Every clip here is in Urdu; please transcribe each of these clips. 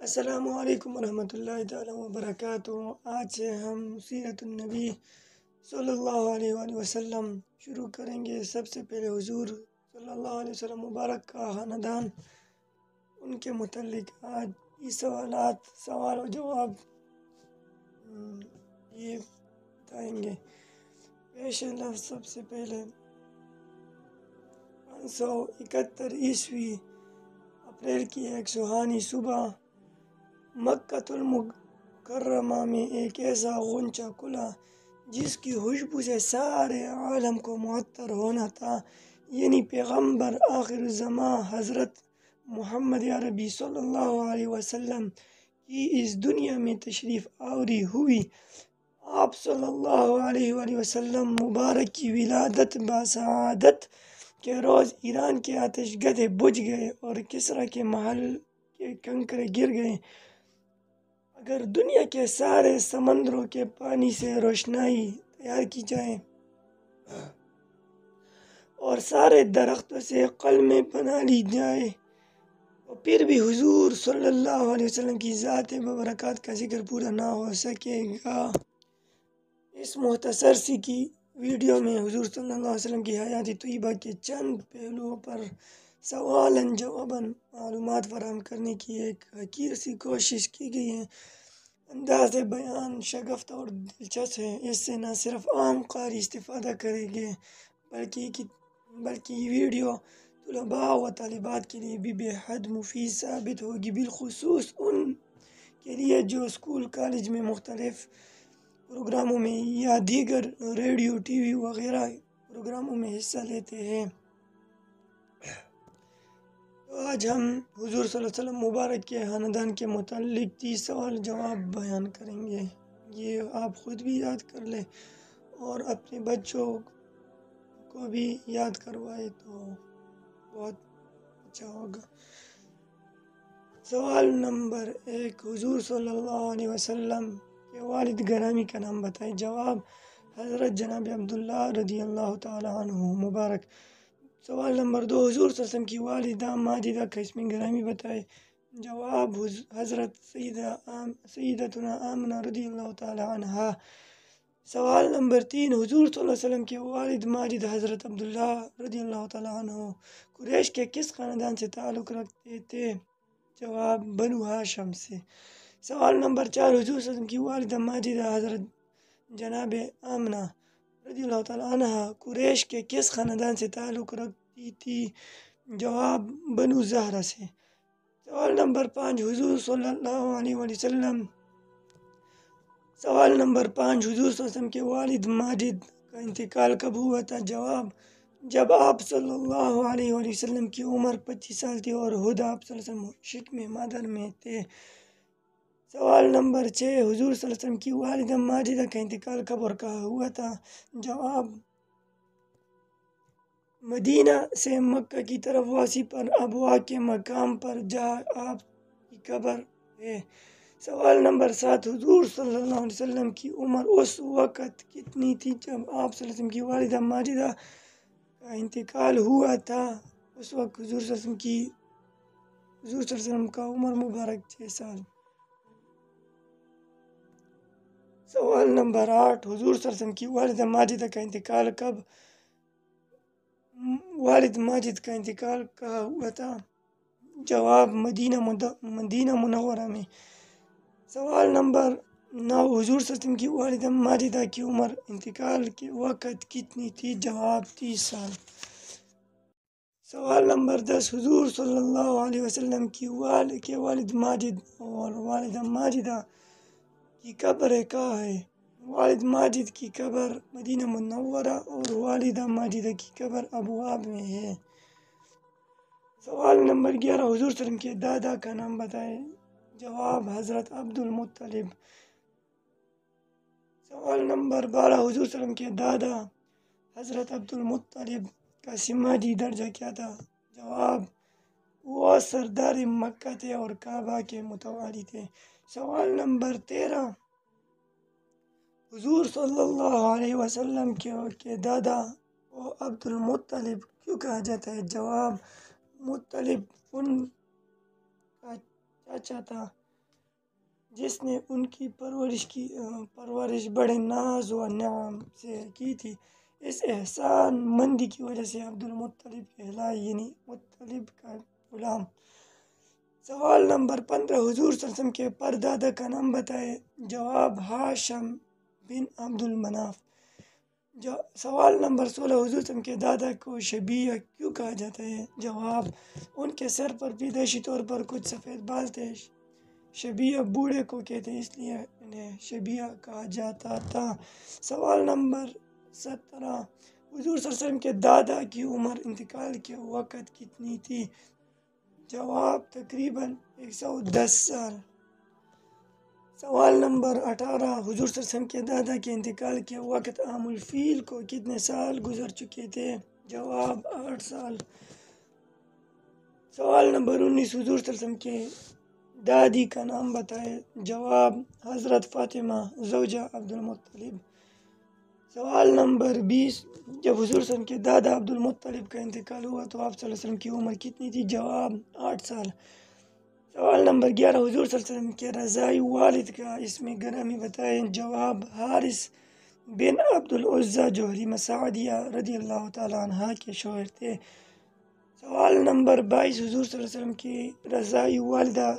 السلام علیکم ورحمۃ اللہ تعالیٰ وبرکاتہ۔ آج سے ہم سیرت النبی صلی اللہ علیہ وآلہ وسلم شروع کریں گے۔ سب سے پہلے حضور صلی اللہ علیہ وسلم مبارک کا خاندان، ان کے متعلق آج یہ سوال و جواب یہ بتائیں گے۔ پیش لفظ سب سے پہلے 571 عیسوی اپریل کی ایک سہانی صبح مکۃ المکرمہ میں ایک ایسا غنچہ کھلا جس کی خوشبو سے سارے عالم کو معطر ہونا تھا، یعنی پیغمبر آخر الزماں حضرت محمد عربی صلی اللہ علیہ وسلم کی اس دنیا میں تشریف آوری ہوئی۔ آپ صلی اللہ علیہ وآلہ وسلم مبارک کی ولادت بسعادت کے روز ایران کے آتش گدھے بجھ گئے اور کسریٰ کے محل کے کنکرے گر گئے۔ اگر دنیا کے سارے سمندروں کے پانی سے روشنائی تیار کی جائے اور سارے درختوں سے قلمیں بنا لی جائے تو پھر بھی حضور صلی اللہ علیہ وسلم کی ذات ببرکات کا ذکر پورا نہ ہو سکے گا۔ اس مختصر سی کی ویڈیو میں حضور صلی اللہ علیہ وسلم کی حیات طیبہ کے چند پہلوؤں پر سوالاً جواباً معلومات فراہم کرنے کی ایک حقیر سی کوشش کی گئی ہے۔ انداز بیان شگفت اور دلچسپ ہے۔ اس سے نہ صرف عام قاری استفادہ کریں گے بلکہ یہ ویڈیو طلباء و طالبات کے لیے بھی بے حد مفید ثابت ہوگی، بالخصوص ان کے لیے جو اسکول کالج میں مختلف پروگراموں میں یا دیگر ریڈیو ٹی وی وغیرہ پروگراموں میں حصہ لیتے ہیں۔ تو آج ہم حضور صلی اللہ علیہ وسلم مبارک کے خاندان کے متعلق 30 سوال جواب بیان کریں گے۔ یہ آپ خود بھی یاد کر لیں اور اپنے بچوں کو بھی یاد کروائے تو بہت اچھا ہوگا۔ سوال نمبر 1، حضور صلی اللہ علیہ وسلم کے والد گرامی کا نام بتائیں۔ جواب، حضرت جناب عبداللہ رضی اللہ تعالیٰ عنہ مبارک۔ سوال نمبر 2، حضور صلی اللہ علیہ وسلم کی والدہ ماجدہ کا اسم گرامی بتائیں۔ جواب، حضرت سیدتنا آمنہ رضی اللہ تعالیٰ عنہا۔ سوال نمبر 3، حضور صلی اللہ علیہ وسلم کے والد ماجد حضرت عبداللہ رضی اللہ تعالیٰ عنہ قریش کے کس خاندان سے تعلق رکھتے تھے؟ جواب، بنو ہاشم سے۔ سوال نمبر 4، حضور صلی اللہ علیہ وسلم کی والدہ ماجدہ حضرت جناب آمنہ رضی اللہ تعالیٰ عنہا قریش کے کس خاندان سے تعلق رکھتی تھی؟ جواب، بنو زہرہ سے۔ سوال نمبر 5، حضور صلی اللہ علیہ وسلم کے والد ماجد کا انتقال کب ہوا تھا؟ جواب، جب آپ صلی اللہ علیہ وسلم کی عمر 25 سال تھی اور خود آپ صلی اللہ علیہ وسلم شکم مادر میں تھے۔ سوال نمبر 6، حضور صلی اللہ علیہ وسلم کی والدہ ماجدہ کا انتقال کب اور کہاں ہوا تھا؟ جواب، مدینہ سے مکہ کی طرف واپسی پر ابواء کے مقام پر جہاں آپ کی قبر ہے۔ سوال نمبر 7، حضور صلی اللہ علیہ وسلم کی عمر اس وقت کتنی تھی جب آپ صلی اللہ علیہ وسلم کی والدہ ماجدہ کا انتقال ہوا تھا؟ اس وقت حضور صلی اللہ علیہ وسلم کا عمر مبارک 6 سال۔ سوال نمبر 8، حضور صلی اللہ علیہ وسلم کی والدہ ماجدہ کا انتقال کہاں ہوا تھا؟ جواب، مدینہ منورہ میں۔ سوال نمبر 9، حضور صلی اللہ علیہ وسلم کی والدہ ماجدہ کی عمر انتقال کے وقت کتنی تھی؟ جواب، 30 سال۔ سوال نمبر 10، حضور صلی اللہ علیہ وسلم کے والد ماجد اور والدہ ماجدہ کی قبر کہاں ہے؟ والد ماجد کی قبر مدینہ منورہ اور والدہ ماجدہ کی قبر ابواء میں ہے۔ سوال نمبر 11، حضور صلی اللہ علیہ وسلم کے دادا کا نام بتائیں۔ جواب، حضرت عبد المطلب۔ سوال نمبر 12، حضور صلی اللہ علیہ وسلم کے دادا حضرت عبد المطلب کا سماجی درجہ کیا تھا؟ جواب، وہ سردار مکہ تھے اور کعبہ کے متولی تھے۔ سوال نمبر 13، حضور صلی اللہ علیہ وسلم کے دادا کو عبد المطلب کیوں کہا جاتا ہے؟ جواب، مطلب ان کا چاچا تھا۔ جس نے ان کی پرورش بڑے ناز و نعم سے کی تھی۔ اس احسان مندی کی وجہ سے عبدالمطلب کہلائے، یعنی مطلب کا غلام۔ سوال نمبر 15، حضور صلی اللہ علیہ وسلم کے پردادا کا نام بتائے۔ جواب، ہاشم بن عبد المناف۔ سوال نمبر 16، حضور صلی اللہ علیہ وسلم کے دادا کو شیبہ کیوں کہا جاتا ہے؟ جواب، ان کے سر پر پیدائشی طور پر کچھ سفید بال تھے۔ شیبہ بوڑھے کو کہتے ہیں، اس لیے انہیں شیبہ کہا جاتا تھا۔ سوال نمبر 17، حضور صلی اللہ علیہ وسلم کے دادا کی عمر انتقال کے وقت کتنی تھی؟ جواب، تقریباً 110 سال۔ سوال نمبر 18، حضور صلی اللہ علیہ وسلم کے دادا کے انتقال کے وقت عام الفیل کو کتنے سال گزر چکے تھے؟ جواب، 8 سال۔ سوال نمبر 19، حضور صلی اللہ علیہ وسلم کے دادی کا نام بتائے۔ جواب، حضرت فاطمہ زوجہ عبدالمطلب۔ سوال نمبر 20، جب حضور صلی اللہ علیہ وسلم کے دادا عبدالمطلب کا انتقال ہوا تو آپ صلی اللہ علیہ وسلم کی عمر کتنی تھی؟ جواب، 8 سال۔ سوال نمبر 11، حضور صلی اللہ علیہ وسلم کے رضاعی والد کا اسم گرامی بتائیں۔ جواب، حارث بن عبدالعزیٰ جو حلیمہ سعدیہ رضی اللہ تعالیٰ عنہا کے شوہر تھے۔ سوال نمبر 22، حضور صلی اللہ علیہ وسلم کی رضاعی والدہ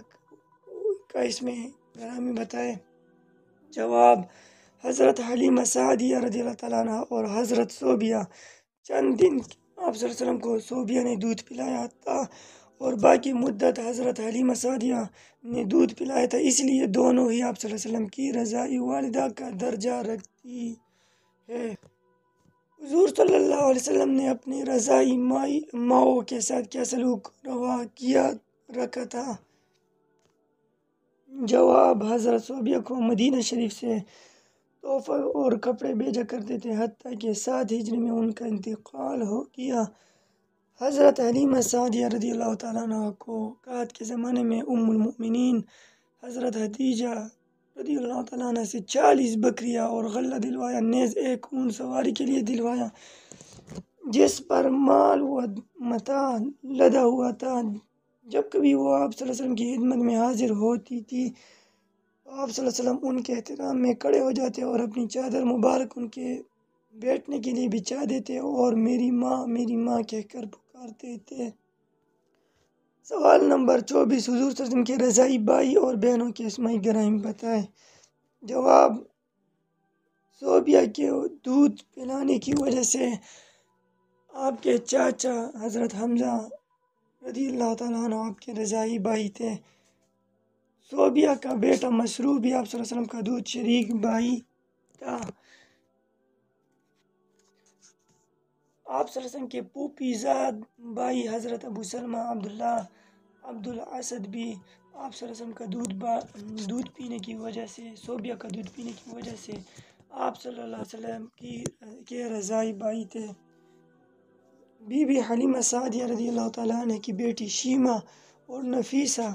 کا اسم گرامی بتائیں۔ جواب، حضرت حلیمہ سعدیہ رضی اللہ تعالیٰ عنہا اور حضرت صوبیہ۔ چند دن آپ صلی اللہ علیہ وسلم کو صوبیہ نے دودھ پلایا تھا اور باقی مدت حضرت حلیمہ سعدیہ نے دودھ پلایا تھا، اس لیے دونوں ہی آپ صلی اللہ علیہ وسلم کی رضاعی والدہ کا درجہ رکھتی ہے۔ حضور صلی اللہ علیہ وسلم نے اپنی رضاعی ماؤں کے ساتھ کیا سلوک روا رکھا تھا؟ جواب، حضرت صوبیہ کو مدینہ شریف سے تحفہ اور کپڑے بھیجا کرتے تھے، حتیٰ کہ 7 ہجری میں ان کا انتقال ہو گیا۔ حضرت حلیمہ سعدیہ رضی اللہ تعالیٰ عنہ کو قحط کے زمانے میں ام المؤمنین حضرت خدیجہ رضی اللہ تعالیٰ عنہ سے 40 بکریاں اور غلہ دلوایا، نیز ایک اونٹ سواری کے لیے دلوایا جس پر مال و متاع لدا ہوا تھا۔ جب کبھی وہ آپ صلی اللہ علیہ وسلم کی خدمت میں حاضر ہوتی تھی تو آپ صلی اللہ علیہ وسلم ان کے احترام میں کھڑے ہو جاتے اور اپنی چادر مبارک ان کے بیٹھنے کے لیے بچھا دیتے اور میری ماں کہہ کر پکارتے تھے۔ سوال نمبر 24، حضور صلی اللہ علیہ وسلم کے رضاعی بھائی اور بہنوں کے اسماء گرامی بتائیں۔ جواب، صوبیہ کے دودھ پلانے کی وجہ سے آپ کے چاچا حضرت حمزہ رضی اللہ تعالیٰ عنہ آپ کے رضاعی بھائی تھے۔ صوبیہ کا بیٹا مسروع بھی آپ صلی اللہ علیہ وسلم کا دودھ شریک بھائی تھا۔ آپ صلی اللہ علیہ وسلم کے پھوپھی زاد بھائی حضرت ابو سلمہ عبداللہ عبد الاسد بھی آپ صلی اللہ علیہ وسلم کا دودھ پینے کی وجہ سے، صوبیہ کا دودھ پینے کی وجہ سے آپ صلی اللہ علیہ وسلم کے رضاعی بھائی تھے۔ بی بی حلیمہ سعدیہ رضی اللہ تعالیٰ عنہ کی بیٹی شیمہ اور نفیسہ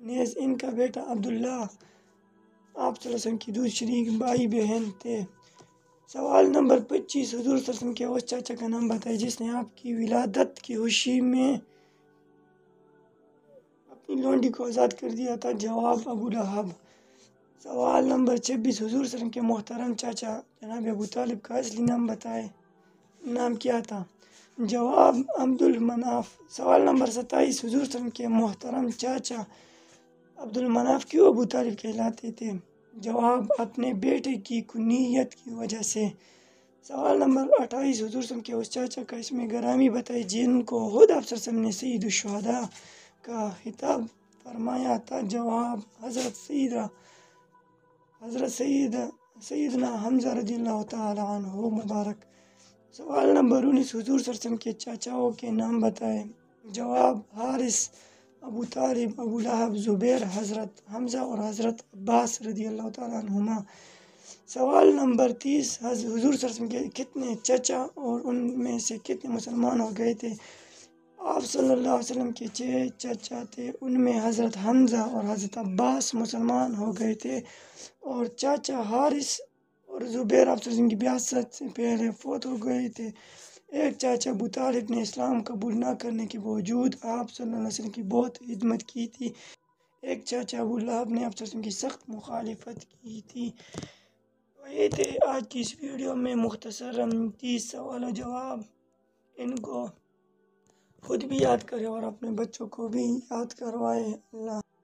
نیز ان کا بیٹا عبداللہ آپ صلی اللہ علیہ وسلم کی دودھ شریک بھائی بہن تھے۔ سوال نمبر 25، حضور صلی اللہ علیہ وسلم کے اس چاچا کا نام بتائیں جس نے آپ کی ولادت کی خوشی میں اپنی لونڈی کو آزاد کر دیا تھا۔ جواب، ابو لہب۔ سوال نمبر 26، حضور صلی اللہ علیہ وسلم کے محترم چاچا جناب ابو طالب کا اصلی نام کیا تھا؟ جواب، عبد المناف۔ سوال نمبر 27، حضور صلی اللہ علیہ وسلم کے محترم چاچا عبد المناف کیوں ابو طالب کہلاتے تھے؟ جواب، اپنے بیٹے کی کنیت کی وجہ سے۔ سوال نمبر 28، حضور صلی اللہ علیہ وسلم کے اس چاچا کا اسم گرامی بتائیں جن کو خود آپ صلی اللہ علیہ وسلم نے سید الشہداء کا خطاب فرمایا تھا۔ جواب، حضرت سیدنا حمزہ رضی اللہ تعالیٰ عنہ مبارک۔ سوال نمبر 19، حضور صلی اللہ علیہ وسلم کے چاچاؤں کے نام بتائیں۔ جواب، حارث، ابو طالب، ابو لہب، زبیر، حضرت حمزہ اور حضرت عباس رضی اللہ تعالیٰ عنہما۔ سوال نمبر 30، حضور صلی اللہ علیہ وسلم کے کتنے چچا اور ان میں سے کتنے مسلمان ہو گئے تھے؟ آپ صلی اللہ علیہ وسلم کے 6 چچا تھے، ان میں حضرت حمزہ اور حضرت عباس مسلمان ہو گئے تھے اور چاچا حارث اور زبیر آپ صلی اللہ علیہ وسلم کی بعثت سے پہلے فوت ہو گئے تھے۔ ایک چاچا ابو طالب نے اسلام قبول نہ کرنے کے باوجود آپ صلی اللہ علیہ وسلم کی بہت خدمت کی تھی، ایک چاچا ابو لہب نے آپ کی سخت مخالفت کی تھی۔ تو یہ تھے آج کی اس ویڈیو میں مختصر 30 سوال و جواب۔ ان کو خود بھی یاد کرے اور اپنے بچوں کو بھی یاد کروائے۔ اللہ